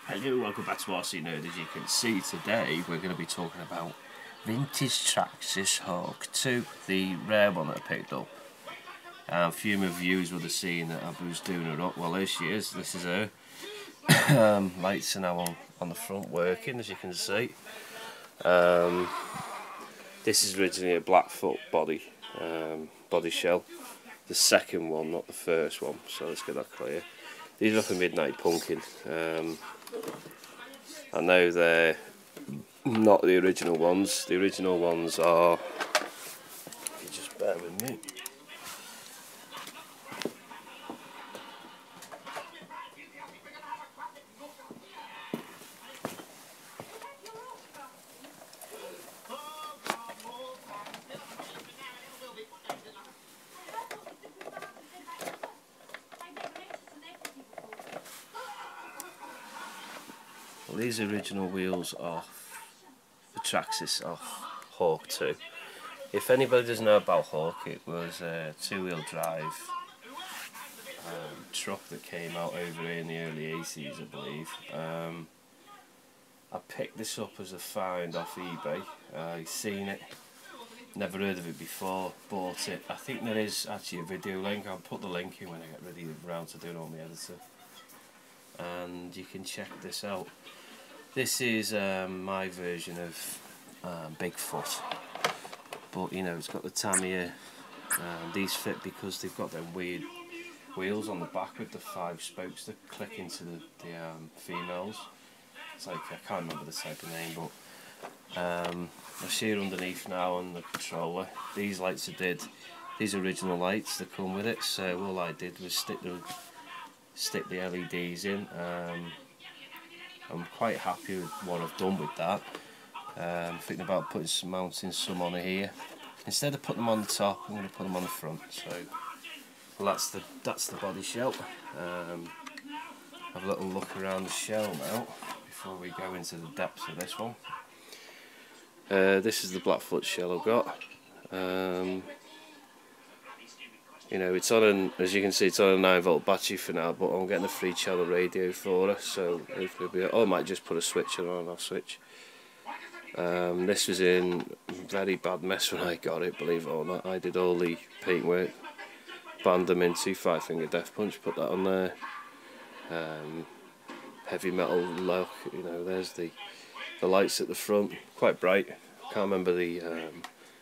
Hello, welcome back to RC Nerd. As you can see today, we're going to be talking about vintage Traxxas Hawk 2, the rare one that I picked up. A few of my viewers would have seen that I was doing her up. Well, there she is. This is her. Lights are now on the front working, as you can see. This is originally a Blackfoot body shell. The second one, not the first one, so let's get that clear. These are up a Midnight Pumpkin. I know they're not the original ones. The original ones are, if you just bear with me. Well, these original wheels are the Traxxas Hawk 2. If anybody doesn't know about Hawk, it was a two-wheel drive truck that came out over here in the early 80s, I believe. I picked this up as a find off eBay. I've seen it, never heard of it before, bought it. I think there is actually a video link. I'll put the link in when I get ready around to doing all my editing. And you can check this out. This is my version of Bigfoot, but you know, it's got the Tamiya. These fit because they've got them weird wheels on the back with the 5 spokes that click into the females. It's like, I can't remember the type of name, but I see it underneath now on the controller. These lights these original lights that come with it, so all I did was stick the LEDs in. I'm quite happy with what I've done with that. I'm thinking about mounting some on here. Instead of putting them on the top, I'm going to put them on the front. So, well, that's the body shell. Have a little look around the shell now before we go into the depths of this one. This is the Blackfoot shell I've got. You know, it's on as you can see, it's on a 9-volt battery for now, but I'm getting a free channel radio for it, so hopefully I might just put a switch on and off switch. This was in very bad mess when I got it, believe it or not. I did all the paintwork, band them into 5-finger death punch, put that on there. Heavy metal look, you know, there's the lights at the front, quite bright. Can't remember the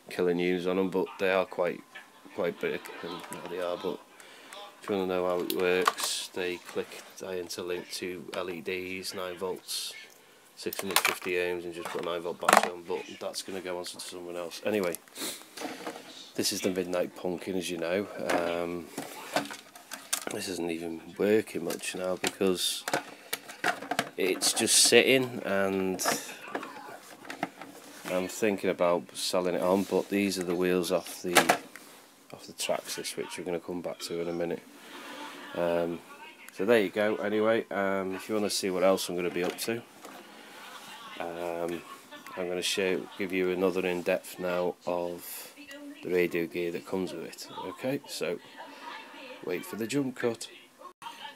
killing units on them, but they are quite big, and there they are. But if you want to know how it works, they interlink to LEDs, 9 volts, 650 ohms, and just put a 9-volt battery on. But that's going to go on to someone else. Anyway, this is the Midnight Pumpkin, as you know. This isn't even working much now because it's just sitting, and I'm thinking about selling it on. But these are the wheels off the Traxxas, which we're going to come back to in a minute. So there you go. Anyway, if you want to see what else I'm going to be up to, I'm going to give you another in-depth now of the radio gear that comes with it. Okay, so wait for the jump cut.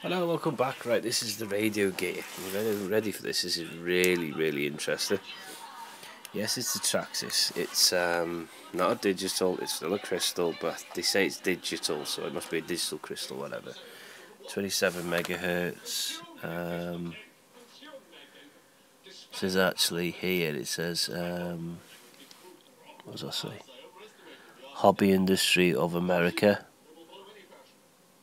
Hello, welcome back. Right, this is the radio gear. You ready for this? This is really interesting. Yes, it's the Traxxas. It's not a digital, it's still a crystal, but they say it's digital, so it must be a digital crystal, whatever. 27 megahertz. It says actually here, it says, what does that say? Hobby Industry of America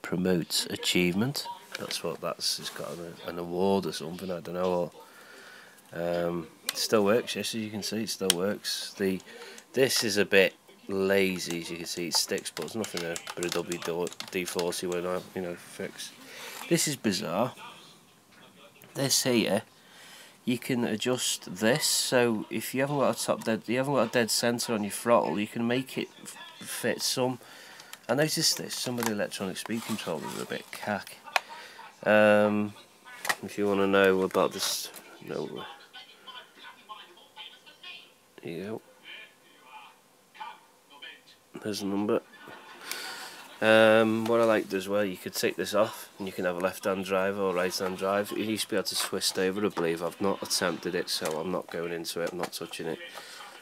promotes achievement. That's what it's got an award or something, I don't know. It still works, yes, as you can see, it still works. This is a bit lazy, as you can see, it sticks, but there's nothing there but a WD-40 when I, fix. This is bizarre. This here, you can adjust this, so if you haven't got a dead centre on your throttle, you can make it fit some. I noticed this. Some of the electronic speed controllers are a bit cack. If you want to know about this, no. There you go. There's the number. What I liked as well, you could take this off and you can have a left-hand drive or right-hand drive. You used to be able to twist over, I believe. I've not attempted it, so I'm not going into it, I'm not touching it.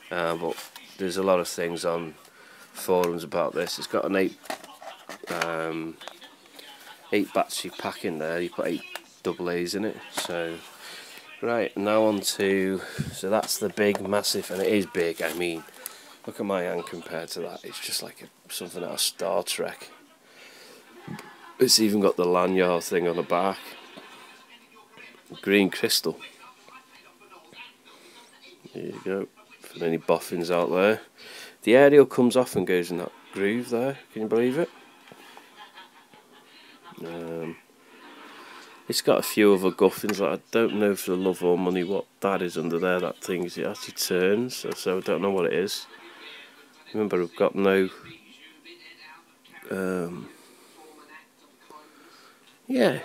But there's a lot of things on forums about this. It's got an 8 battery pack in there. You put 8 AA's in it. So right, now on to, so that's the big, massive, and it is big. I mean, look at my hand compared to that. It's just like something out of Star Trek. It's even got the lanyard thing on the back. Green crystal. There you go. For any boffins out there. The aerial comes off and goes in that groove there. Can you believe it? It's got a few other guffins. Like, I don't know for the love or money what that is under there. That thing, it actually turns, so I don't know what it is. Remember, I've got no. Yeah,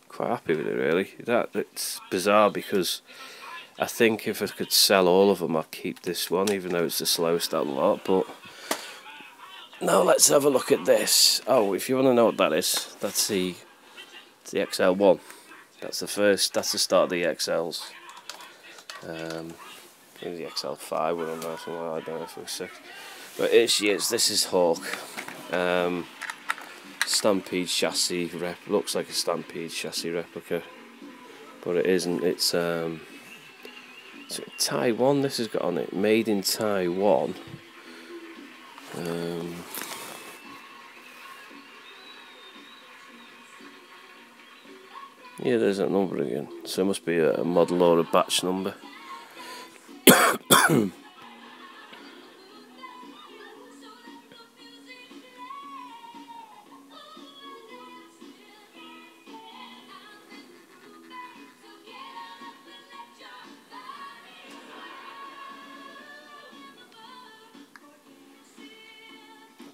quite happy with it really. It's bizarre because I think if I could sell all of them, I'd keep this one, even though it's the slowest out of the lot. But now let's have a look at this. Oh, if you want to know what that is, that's the XL1. That's the first. That's the start of the XLs. Maybe the XL5 one on there somewhere. I don't know if it was 6. But here she is. This is Hawk. Stampede chassis looks like a Stampede chassis replica, but it isn't. It's Taiwan. This has got on it, made in Taiwan. Yeah, there's that number again. So it must be a model or a batch number.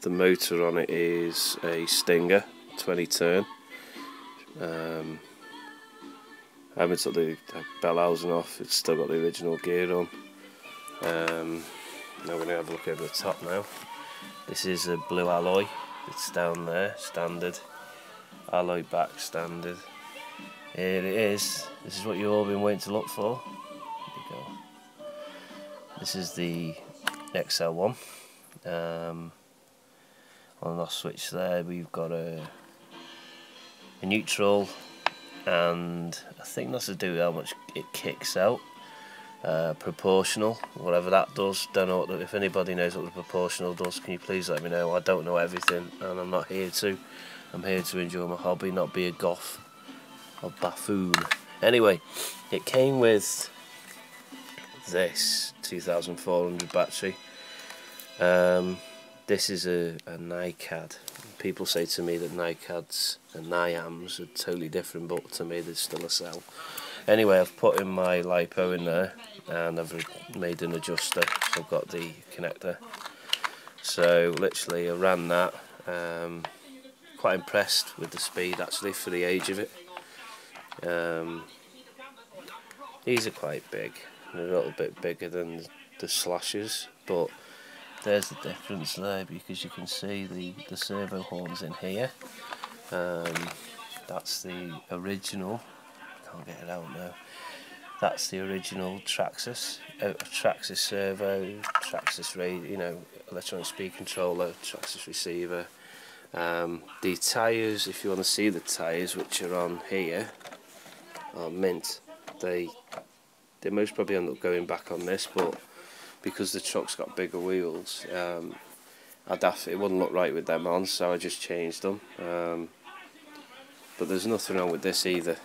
The motor on it is a Stinger 20 turn. I haven't took the bell housing off, it's still got the original gear on. Now we're going to have a look over the top now. This is a blue alloy, it's down there, standard. Alloy back, standard. Here it is, this is what you've all been waiting to look for. Here you go. This is the XL1. On the switch there we've got a neutral, and I think that's to do with how much it kicks out. Proportional, whatever that does. Don't know if anybody knows what the proportional does, can you please let me know? I don't know everything, and I'm not here to. I'm here to enjoy my hobby, not be a goth or buffoon. Anyway, it came with this 2400 battery. This is a NiCad. People say to me that NiCads and NiAms are totally different, but to me they're still a cell. Anyway, I've put in my LiPo in there, and I've made an adjuster, so I've got the connector. So literally I ran that. Quite impressed with the speed actually for the age of it. These are quite big. They're a little bit bigger than the Slashes, but there's the difference there, because you can see the servo horns in here. That's the original. I can't get it out now. That's the original Traxxas. Traxxas servo, Traxxas radio, electronic speed controller, Traxxas receiver. The tyres, if you want to see the tyres, which are on here, are mint. They most probably end up going back on this, but because the truck's got bigger wheels, it wouldn't look right with them on, so I just changed them. But there's nothing wrong with this either.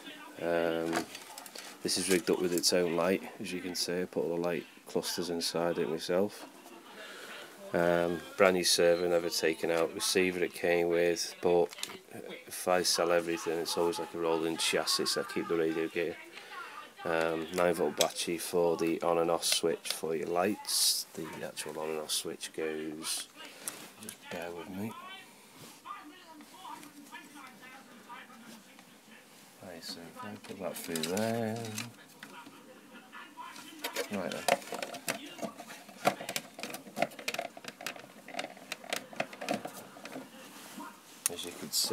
This is rigged up with its own light, as you can see. I put all the light clusters inside it myself. Brand new servo, never taken out. Receiver it came with, but if I sell everything, it's always like a rolling chassis, so I keep the radio gear. 9-volt battery for the on and off switch for your lights. The actual on and off switch goes, just bear with me. Right, so if I put that through there. Right then.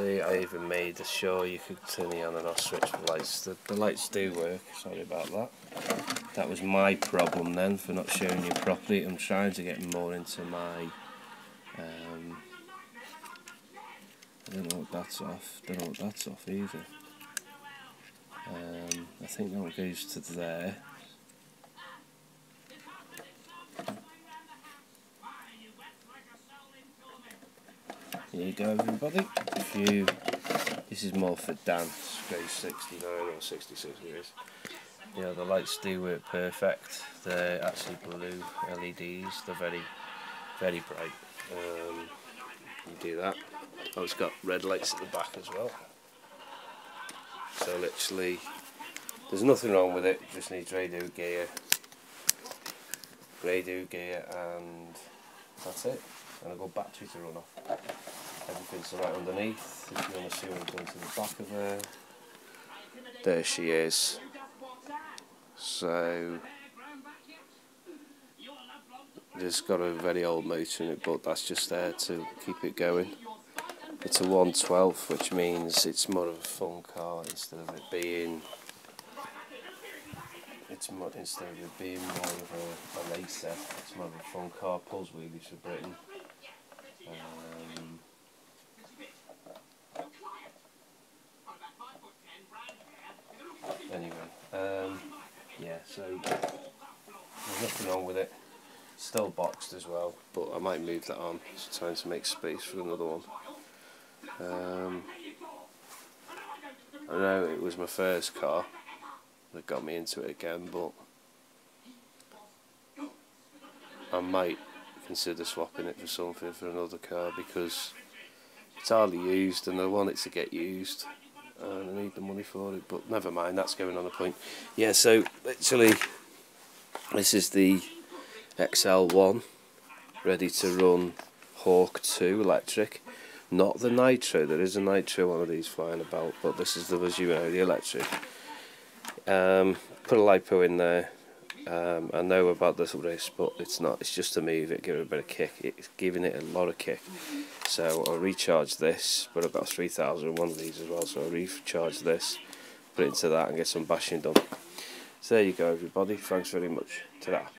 see, I even made sure you could turn the on and off switch for lights. The lights do work, sorry about that. That was my problem then for not showing you properly. I'm trying to get more into my... I don't know what that's off, don't know what that's off either. I think that one goes to there. Here you go everybody. This is more for dance, grade 69 or 66 years. Yeah, the lights do work perfect. They're actually blue LEDs, they're very, very bright. You do that. Oh, it's got red lights at the back as well. So literally, there's nothing wrong with it, just needs radio gear, and that's it. And I've got battery to run off. Everything's right underneath. If you want to see what I've done to the back of her, there she is. So it's got a very old motor in it, but that's just there to keep it going. It's a 112, which means it's more of a fun car instead of it being more of a racer. It's more of a fun car. Pulls wheelies for Britain. Anyway, yeah. So there's nothing wrong with it. Still boxed as well, but I might move that on. It's time to make space for another one. I know it was my first car that got me into it again, but I might consider swapping it for something for another car because it's hardly used and I want it to get used and I need the money for it, but never mind, that's going on a point. Yeah, so literally this is the XL1 ready to run Hawk 2 electric. Not the nitro, there is a nitro one of these flying about, but this is the, as you know, the electric. Put a lipo in there. I know about this race, but it's not, it's just to move it, give it a bit of kick. It's giving it a lot of kick. So I'll recharge this, but I've got 3,000 one of these as well, so I'll recharge this, put it into that and get some bashing done. So there you go everybody, thanks very much. Ta-da.